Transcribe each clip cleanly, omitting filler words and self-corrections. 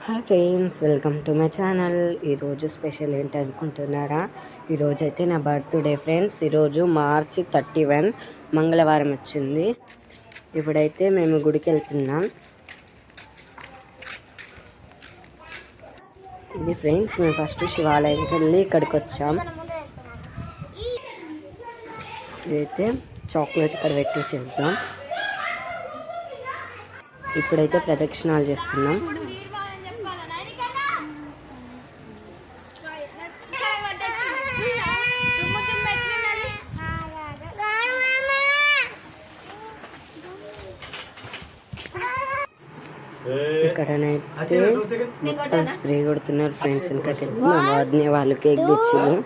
Hi friends, welcome to my channel. ఈరోజు special ఏంటి అనుకుంటున్నారా? ఈరోజు అయితే నా బర్త్డే ఫ్రెండ్స్. ఈరోజు March 31 మంగళవారం వచ్చింది. ఇప్పుడైతే మేము గుడికి వెళ్తున్నాం. ఇది ఫ్రెండ్స్, మేము ఫస్ట్ శివాలయంకి వెళ్ళి ఇక్కడికి వచ్చాం. ఇదైతే చాక్లెట్ ఇక్కడ పెట్టేసి వెళ్తాం. ఇప్పుడైతే ప్రదక్షిణాలు చేస్తున్నాం. ఇక్కడనైతే మొత్తం స్ప్రే కొడుతున్నారు ఫ్రెండ్స్. ఇంకా మా వదిన వాళ్ళు కేక్ తెచ్చారు.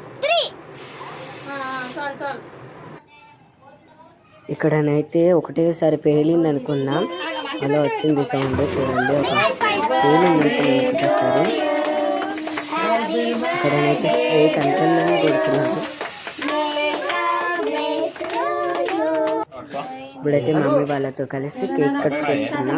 ఇక్కడనైతే ఒకటేసారి పేలింది అనుకున్నాం, అలా వచ్చింది సౌండ్. చూడండి, పేలింది అనుకున్నాం ఒకటేసారి. ఇక్కడనైతే స్ప్రే కంట్రోల్ కొడుతున్నారు. ఇప్పుడైతే మమ్మీ వాళ్ళతో కలిసి కేక్ కట్ చేస్తున్నా.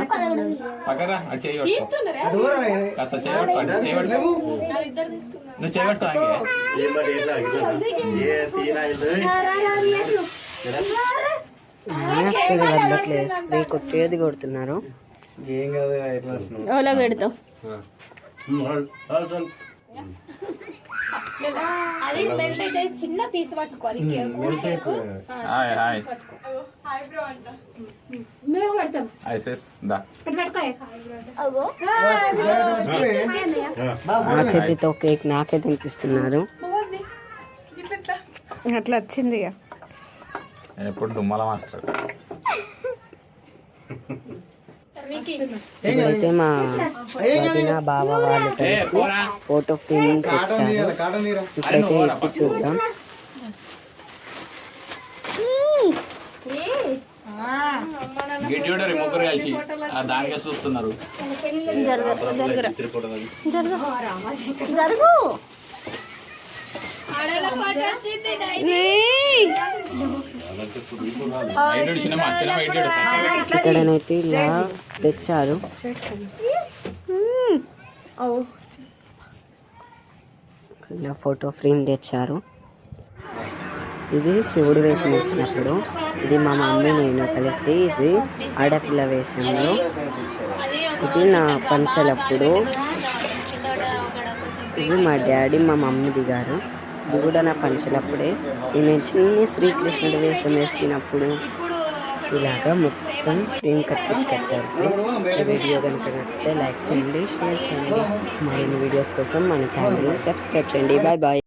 అసలు వెళ్ళట్లేదు, స్ప్రే కొట్టేది కొడుతున్నారు. చిన్న పీస్ పట్టుకోవాలి. ఆ చేతితో కేక్ నాకే తినిపిస్తున్నారు. అట్లా వచ్చింది. ఎప్పుడు దుమ్మల మాస్టర్. ఇప్పుడైతే మా వదిన బావ వాళ్ళు కలిసి ఫోటో ఫ్రేమింగ్ వచ్చారు. ఇప్పుడైతే ఇప్పుడు చూద్దాం. ముగ్గురు కలిసి దానికే చూస్తున్నారు. ఇక్కడనైతే ఇలా తెచ్చారు. ఇలా ఫోటో ఫ్రేమ్ తెచ్చారు. ఇది శివుడు వేషం వేసినప్పుడు, ఇది మా మమ్మీ నేను కలిసి, ఇది ఆడపిల్ల వేషంలో, ఇది నా పంచలప్పుడు, ఇది మా డాడీ మా మమ్మీ దిగారు. ఇది కూడా నా పంచలప్పుడే. నేను చిన్న శ్రీకృష్ణుడి వేషం వేసినప్పుడు ఇలాగా మొత్తం ఫ్రేమ్ కట్టించుకొచ్చారు ఫ్రెండ్స్. ఈ వీడియో కనుక నచ్చితే లైక్ చేయండి, షేర్ చేయండి. మరిన్ని వీడియోస్ కోసం మన ఛానల్ని సబ్స్క్రైబ్ చేయండి. Bye bye.